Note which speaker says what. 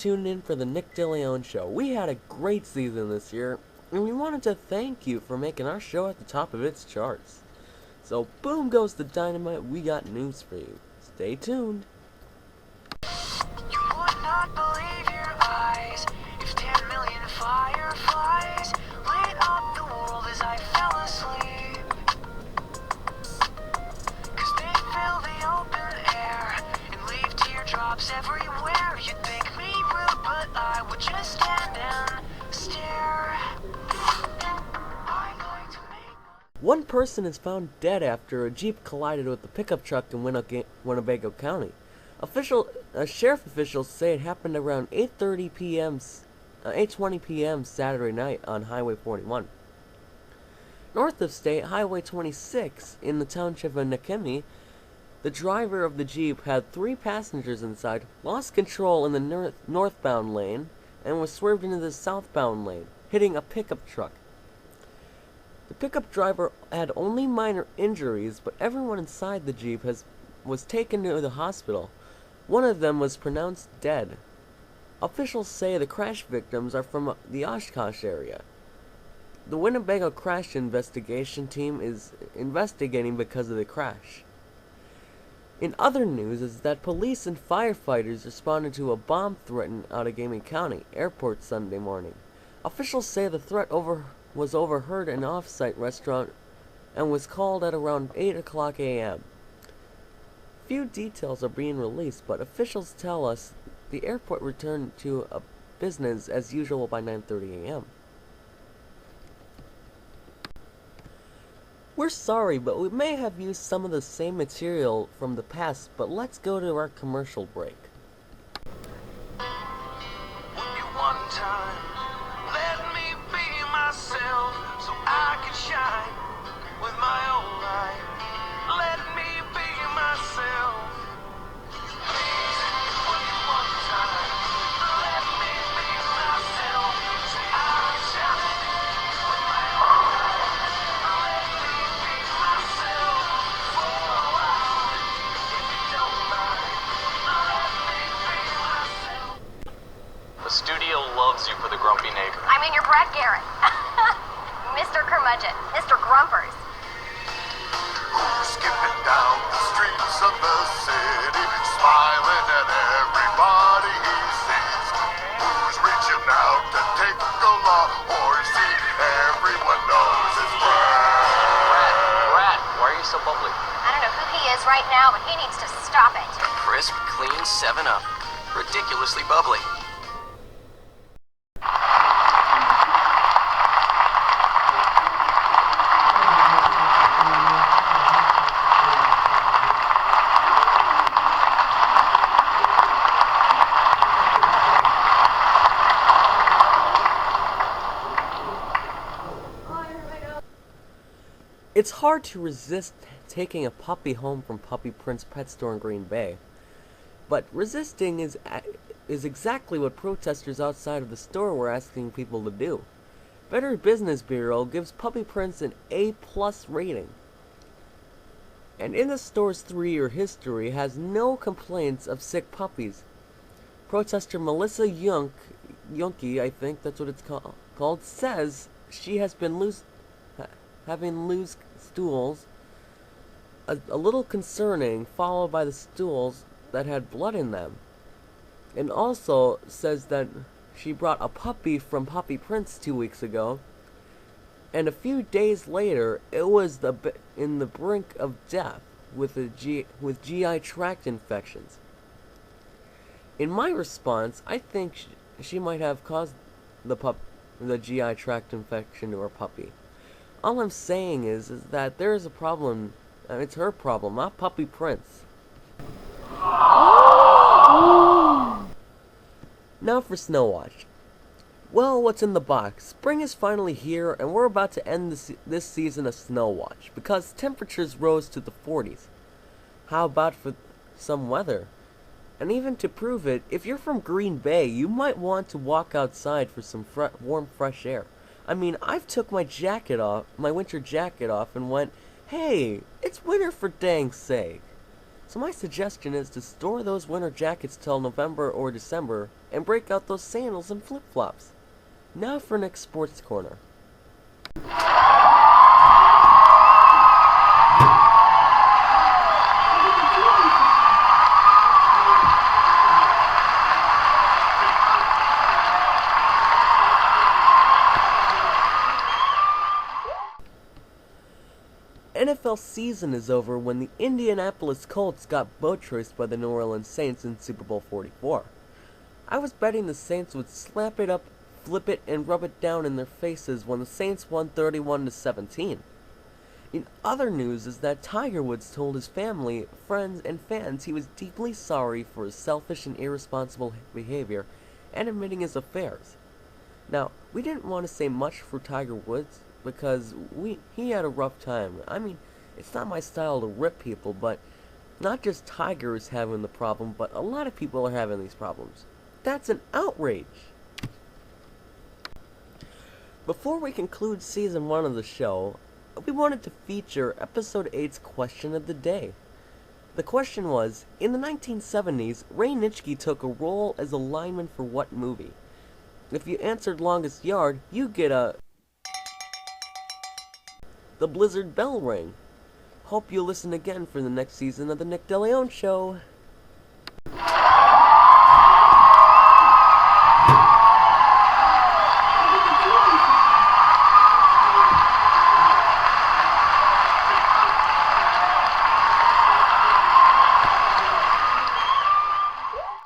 Speaker 1: tuning in for the Nick DeLeon Show. We had a great season this year, and we wanted to thank you for making our show at the top of its charts. So boom goes the dynamite, we got news for you. Stay tuned.
Speaker 2: You would not believe your eyes if 10 million fireflies lit up the world as I fell asleep. 'Cause they fill the open air and leave teardrops everywhere. You'd think me rude, but I would just stand and stare. I'd like to make
Speaker 1: One person is found dead after a Jeep collided with a pickup truck in Winnebago County. Sheriff officials say it happened around 8:20 p.m. Saturday night on Highway 41. North of State Highway 26 in the township of Nakemi, the driver of the Jeep had 3 passengers inside, lost control in the northbound lane, and was swerved into the southbound lane, hitting a pickup truck. The pickup driver had only minor injuries, but everyone inside the Jeep was taken to the hospital. One of them was pronounced dead. Officials say the crash victims are from the Oshkosh area. The Winnebago crash investigation team is investigating because of the crash. In other news is that police and firefighters responded to a bomb threat in Outagamie County Airport Sunday morning. Officials say the threat was overheard in an off-site restaurant and was called at around 8 o'clock a.m. Few details are being released, but officials tell us the airport returned to a business as usual by 9:30 a.m. We're sorry, but we may have used some of the same material from the past, but let's go to our commercial break.
Speaker 2: Would you one time let me be myself so I can shine with my own light? Let me be myself. Please, would you one time let me be myself so I can shine with my own light? Let me be myself for a while, if you don't mind. Let me be myself.
Speaker 3: The studio loves you for the grumpy neighbor.
Speaker 4: I mean, you're Brad Garrett. Mr. Curmudgeon. Mr. Grumpers.
Speaker 5: Skipping down the streets of the city, smiling at everybody he sees. Who's reaching out to take a law or see? Everyone knows it's Brad.
Speaker 3: Brad, why are you so bubbly?
Speaker 4: I don't know who he is right now, but he needs to stop it.
Speaker 3: Crisp, clean, 7-Up. Ridiculously bubbly.
Speaker 1: It's hard to resist taking a puppy home from Puppy Prince Pet Store in Green Bay. But resisting is exactly what protesters outside of the store were asking people to do. Better Business Bureau gives Puppy Prince an A+ rating. And in the store's 3-year history has no complaints of sick puppies. Protester Melissa Yunke, I think that's what it's called, says she has been having loose stools, a little concerning, followed by the stools that had blood in them. And also says that she brought a puppy from Puppy Prince 2 weeks ago, and a few days later it was in the brink of death with GI tract infections. In my response, I think she might have caused the GI tract infection to her puppy. All I'm saying is that there is a problem. It's her problem, not Puppy Prince. Now for Snow Watch. Well, what's in the box? Spring is finally here, and we're about to end this season of Snow Watch because temperatures rose to the 40s. How about for some weather? And even to prove it, if you're from Green Bay, you might want to walk outside for some warm, fresh air. I mean, I've took my winter jacket off, and went, hey, it's winter for dang sake. So my suggestion is to store those winter jackets till November or December, and break out those sandals and flip-flops. Now for next Sports Corner. NFL season is over when the Indianapolis Colts got boat raced by the New Orleans Saints in Super Bowl 44. I was betting the Saints would slap it up, flip it, and rub it down in their faces when the Saints won 31-17. In other news is that Tiger Woods told his family, friends, and fans he was deeply sorry for his selfish and irresponsible behavior and admitting his affairs. Now, we didn't want to say much for Tiger Woods because he had a rough time. I mean, it's not my style to rip people, but not just Tiger is having the problem, but a lot of people are having these problems. That's an outrage! Before we conclude Season 1 of the show, we wanted to feature Episode 8's Question of the Day. The question was, in the 1970s, Ray Nitschke took a role as a lineman for what movie? If you answered Longest Yard, you get the Blizzard Bell ring. Hope you listen again for the next season of the Nick DeLeon Show.